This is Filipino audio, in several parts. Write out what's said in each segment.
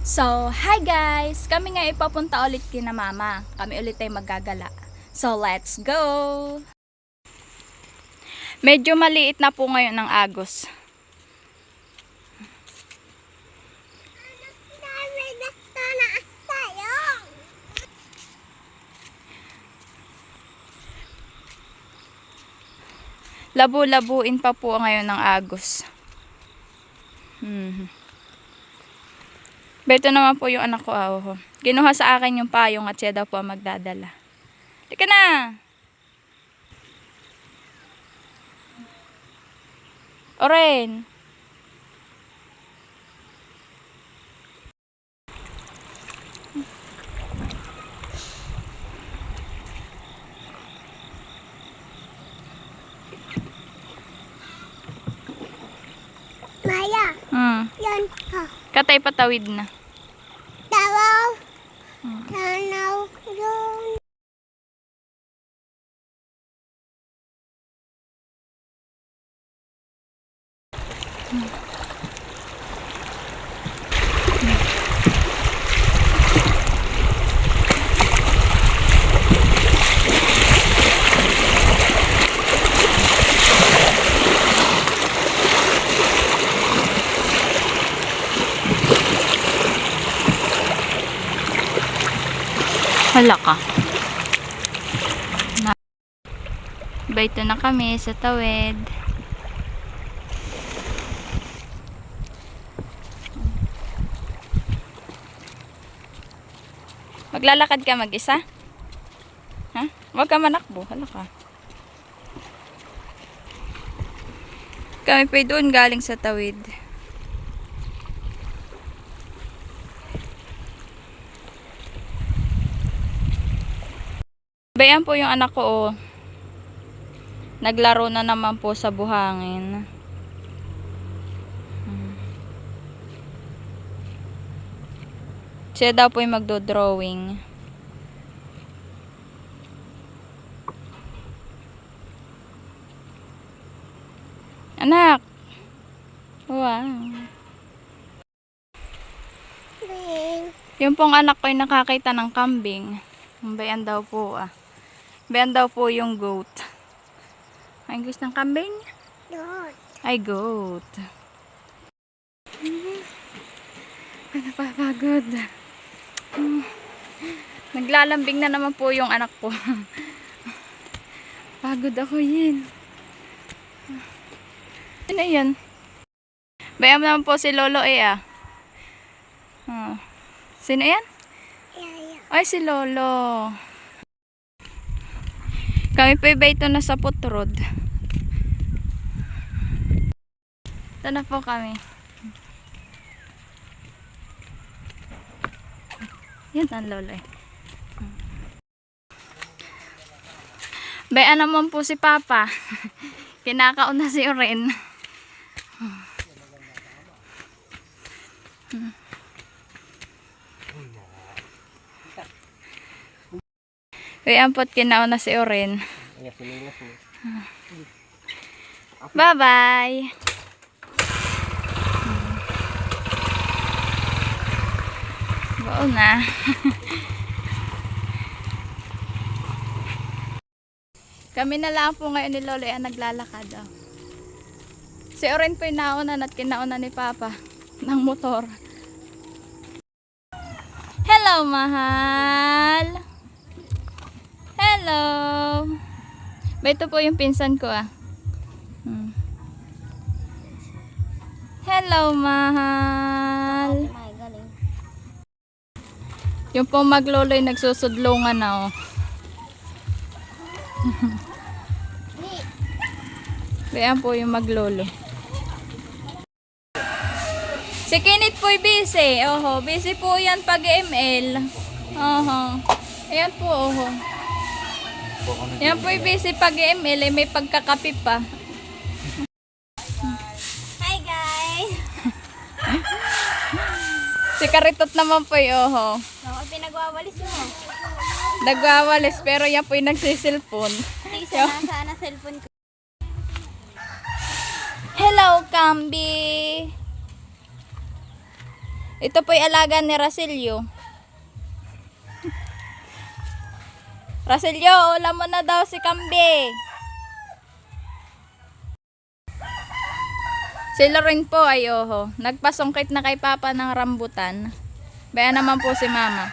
So, hi guys! Kami nga ipapunta ulit kina mama. Kami ulit ay maggagala. So, let's go! Medyo maliit na po ngayon ang agos. Labu-labuin pa po ngayon ng agos. Beto naman po yung anak ko. Oh. Kinuha sa akin yung payong at siya daw po ang magdadala. Tika na! Oren! Maya, yan ka. Katay patawid na. Tanaw. Tanaw yun. Hala ka. Baito na kami sa tawid. Maglalakad ka mag-isa? Ha? Huwag ka manakbo. Hala ka. Kami pa doon galing sa tawid. Bayan po yung anak ko, oh. Naglaro na naman po sa buhangin. Siya daw po yung magdo-drawing. Anak! Wow. Yung pong anak ko yung nakakita ng kambing. Bayan daw po, ah. Bayan daw po yung goat. Ang gusto ng kambing? Goat. Ay, goat. Napapagod. Naglalambing na naman po yung anak ko. Pagod ako yun. Ano yun? Bayan naman po si Lolo ah. Sino yan? Yaya. Ay, si Lolo. Kami po ito na sa Putrod. Ito na po kami. Yan ang Lolo Bayan naman po si Papa. Kinakauna si Oren. Bayan po't kinauna si Oren. Bye-bye. Wow na. Kami na lang po ngayon ni Lolo ang naglalakad. Oh. Si Oren po yung nauna at kinauna ni Papa ng motor. Hello, mahal! Hello! Ito po yung pinsan ko ah. Hello, mahal! Yung pong maglolo'y nagsusudlungan na oh. Bayan po yung maglolo. Si Kinit po'y busy. Oho, busy po yan pag ML. Oho. Ayan po, oho. Yan po'y busy pag ML. May pagkakapi pa. Hi guys. Si Karitot naman po'y oho. Ako pinagwawalis mo. Nagwawalis pero yan po'y nagsisilpon. Isa na cellphone ko. Hello, Kambi! Ito po'y alaga ni Rasilio. Rasilio, ulam mo na daw si Kambi. Si Loren po ay nagpasungkit na kay Papa ng rambutan. Baya naman po si Mama.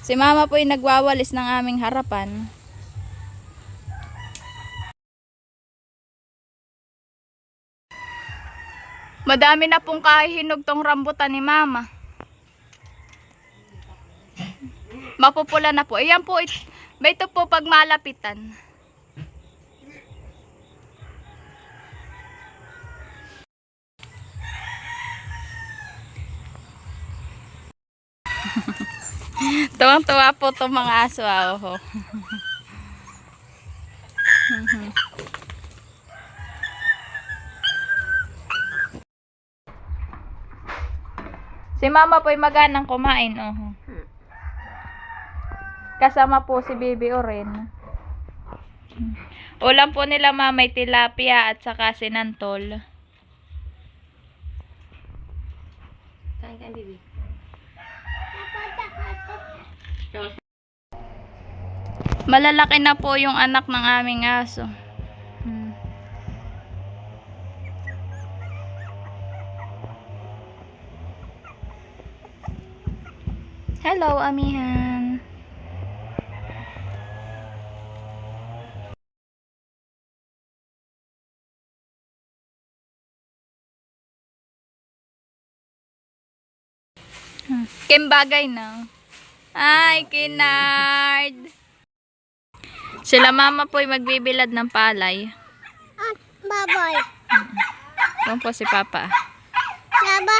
Si Mama po ay nagwawalis ng aming harapan. Madami na pong kahihinog tong rambutan ni Mama. Mapupula na po. Ayan po, ito po pag malapitan. Tuwang-tuwa po itong mga aso. Si Mama po'y maganang kumain. Kasama po si Bibi Oren. Ulam po nila Mama ay tilapia at saka sinantol. Kain ka, Bibi. Malalaki na po yung anak ng aming aso. Hello, amihan. Kimbagay na. Ay, Kinard. Sila Mama po'y magbibilad ng palay. Baboy. Doon po si Papa. Laba.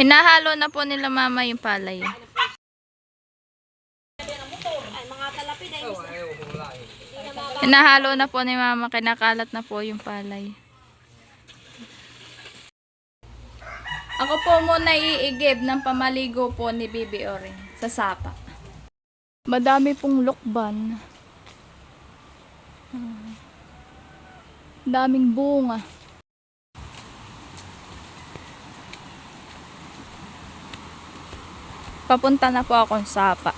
Hinahalo na po nila Mama yung palay. Hinahalo na po ni Mama, kinakalat na po yung palay. Ako po muna iigib ng pamaligo po ni Bibi Oren sa sapa. Madami pong lukban. Daming bunga. Papunta na po akong sapa.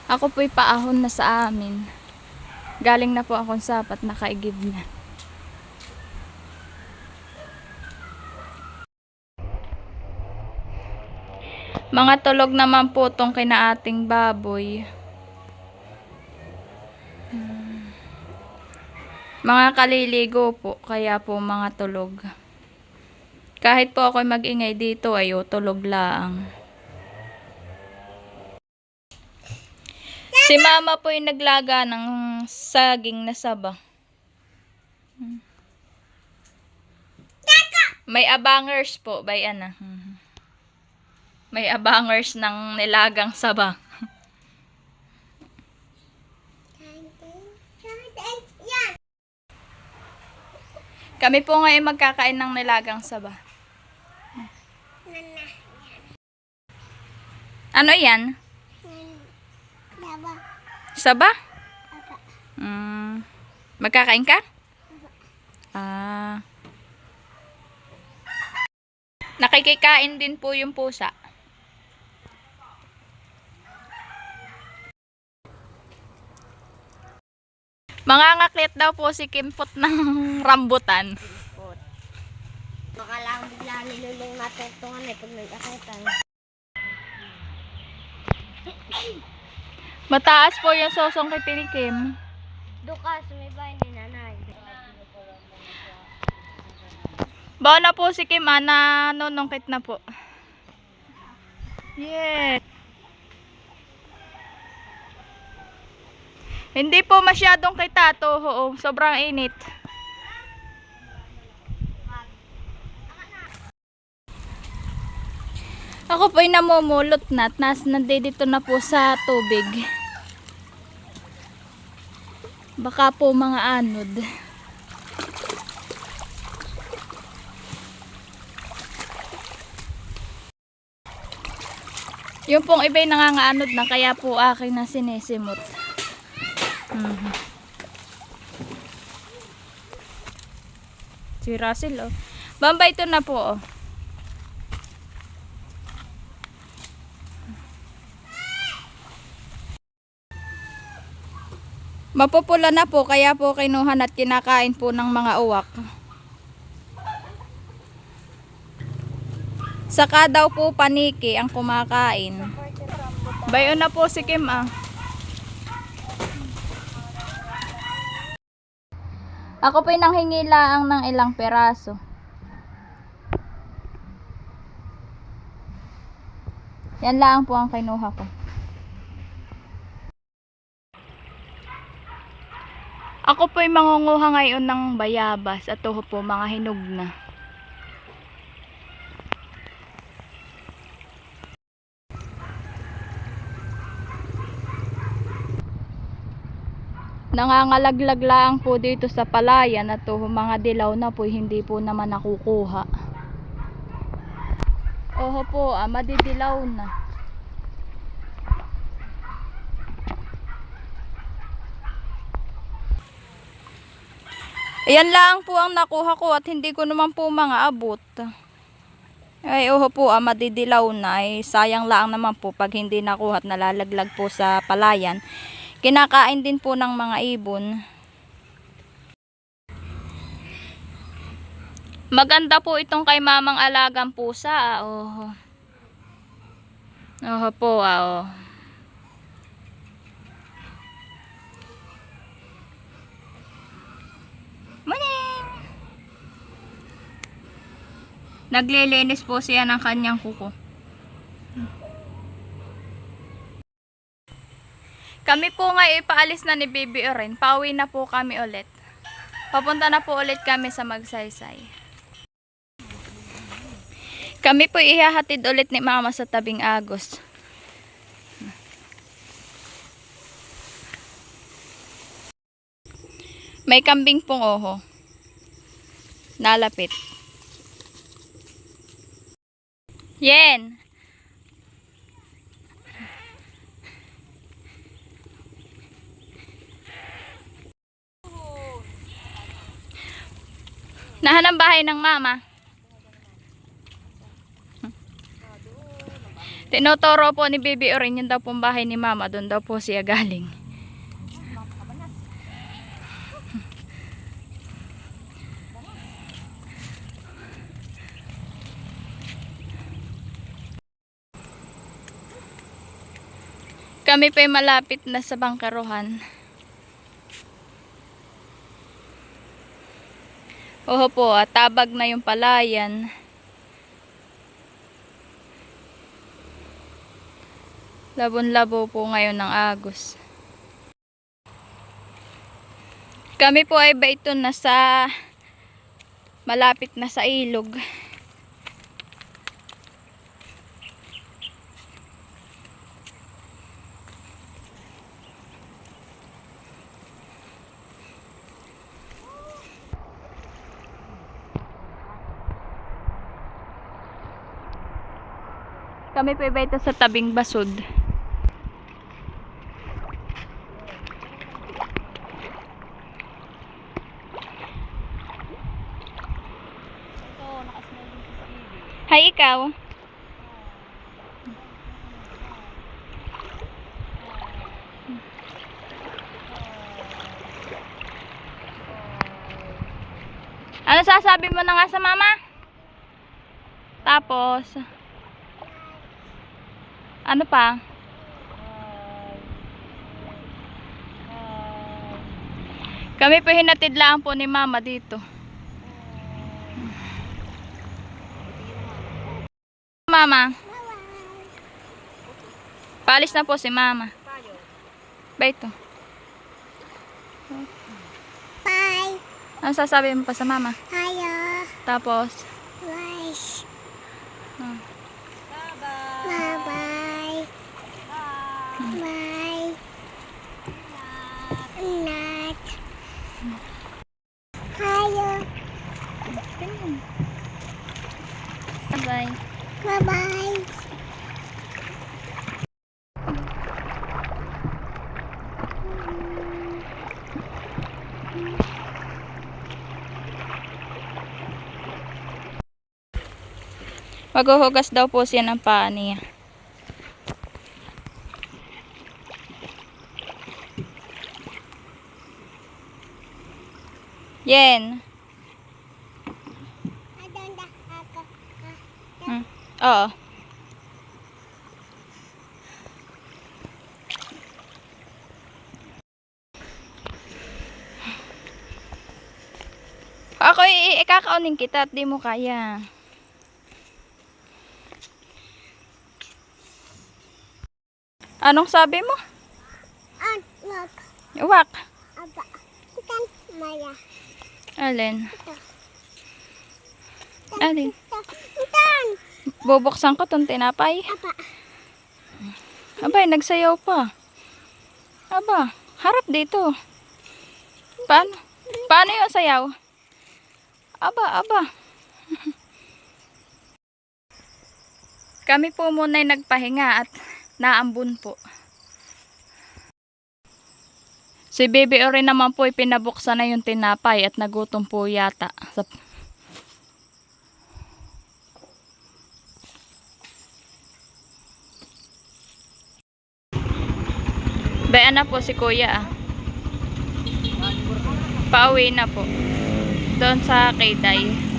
Ako po'y paahon na sa amin. Galing na po akong sapat, nakaigib na. Mga tulog naman po tong kinaating baboy. Mga kaliligo po, kaya po mga tulog. Kahit po ako'y mag-ingay dito, tulog laang. Si Mama po'y naglaga ng saging na saba. May abangers po, bayan na. May abangers ng nilagang saba. Kami po ngayon magkakain ng nilagang saba. Ano yan? Saba? Magkakain ka? Nakikikain din po yung pusa. Mangangakit daw po si Kimpot ng rambutan. Baka lang bigla nilulong natungtungan pag nag-akitan. Mataas po yung sosong kay Pinikim. Duka, sumibay ni nanay. Bawa na po si Kim, nanunungkit na po. Yes. Hindi po masyadong kita to, sobrang init. Ako po'y namumulot na at nandito na po sa tubig. Baka po mga anod. Yung pong iba'y nangangaanod na, kaya po akin na sinisimot. Si Russell, oh. Bamba, ito na po, oh. Mapupula na po, kaya po kinuhan at kinakain po ng mga uwak. Saka daw po paniki ang kumakain. Bayo na po si Kim, ah. Ako po'y nanghingi lang ng ilang peraso. Yan lang po ang kinuha ko. Ako po'y mangunguha ngayon ng bayabas at ito po mga hinog na. Nangangalaglag lang po dito sa palayan at ito mga dilaw na po hindi po naman nakukuha. Oho po, madidilaw na. Ayan lang po ang nakuha ko at hindi ko naman po mga abot. Ay, oho po, madidilaw na. Ay, sayang lang naman po pag hindi nakuha at nalalaglag po sa palayan. Kinakain din po ng mga ibon. Maganda po itong kay mamang alagang pusa. Oho. Oho po, oh. Naglilinis po siya ng kanyang kuko. Kami po nga ipaalis na ni Bibi Oren. Pauwi na po kami ulit. Papunta na po ulit kami sa Magsaysay. Kami po ihahatid ulit ni Mama sa Tabing Agos. May kambing pong oho. Nalapit. Yen. Nahan ang bahay ng Mama. Tinuturo po ni Bibi Oren, yun daw pong bahay ni Mama. Doon daw po siya galing. Kami pa'y malapit na sa bangkaruhan. Oho po, tabag na yung palayan. Labon-labo po ngayon ng Agos. Kami po ay baito na sa malapit na sa ilog. Kami po iba ito sa Tabing Basud. Hi, ikaw. Ano sasabi mo na nga sa Mama? Tapos ano pa? Kami po hinatid lang po ni Mama dito. Mama. Paalis na po si Mama. Ba ito? Bye. Ano sasabi mo pa sa Mama? Hiya. Tapos Rice. Bye-bye. Bye-bye. Bye. Night. Hiya. bye. Bye-bye. Maghuhugas daw po siya ng paa niya. Yen. Adonda ako. Oo. Ako ikakaunin kita at di mo kaya. Anong sabi mo? Wag. Uwak. Aba. Ikan. Maya. Alin? Ito. Alin? Ikan. Bubuksan ko tong tinapay. Aba. Abay, nagsayaw pa. Aba, harap dito. Paano yung sayaw? Aba. Kami po muna ay nagpahinga at naambun po. Si Baby Ori naman po ay pinabuksan na yung tinapay at nagutom po yata. Bayan na po si Kuya. Pauwi na po. Doon sa Kayday.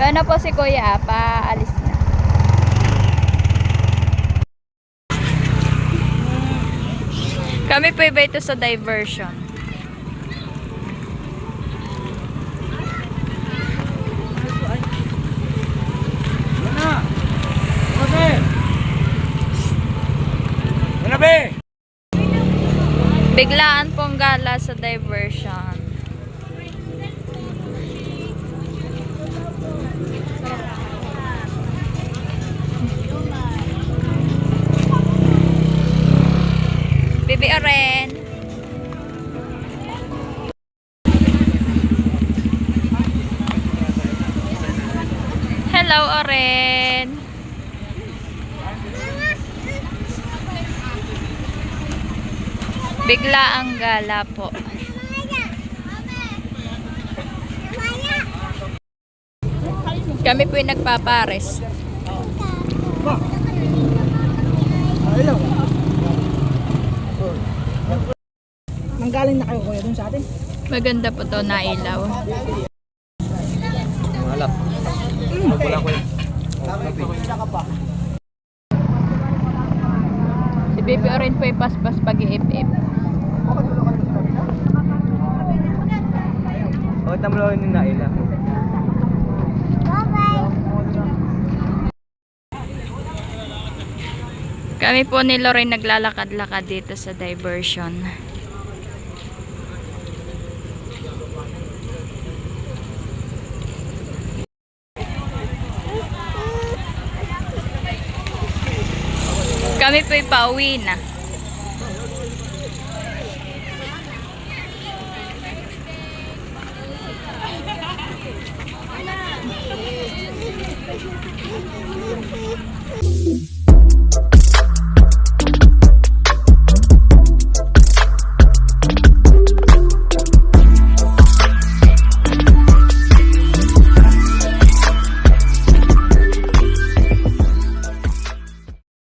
Bayan na po si Kuya. Paalis na. Kami po iba ito sa diversion. Biglaan pong gala sa diversion. Baby Oren. Hello, Oren. Bigla ang gala po. Kami po yung nagpapares. Nanggaling na kayo kuya dun sa atin? Maganda po to na ilaw. Malap. Wala ko yun. Si Baby Oren po yung paspas pag-iip-ip. Bakit naman lang yung naila? Kami po ni Lorraine naglalakad-lakad dito sa diversion. Kami po pauwi na.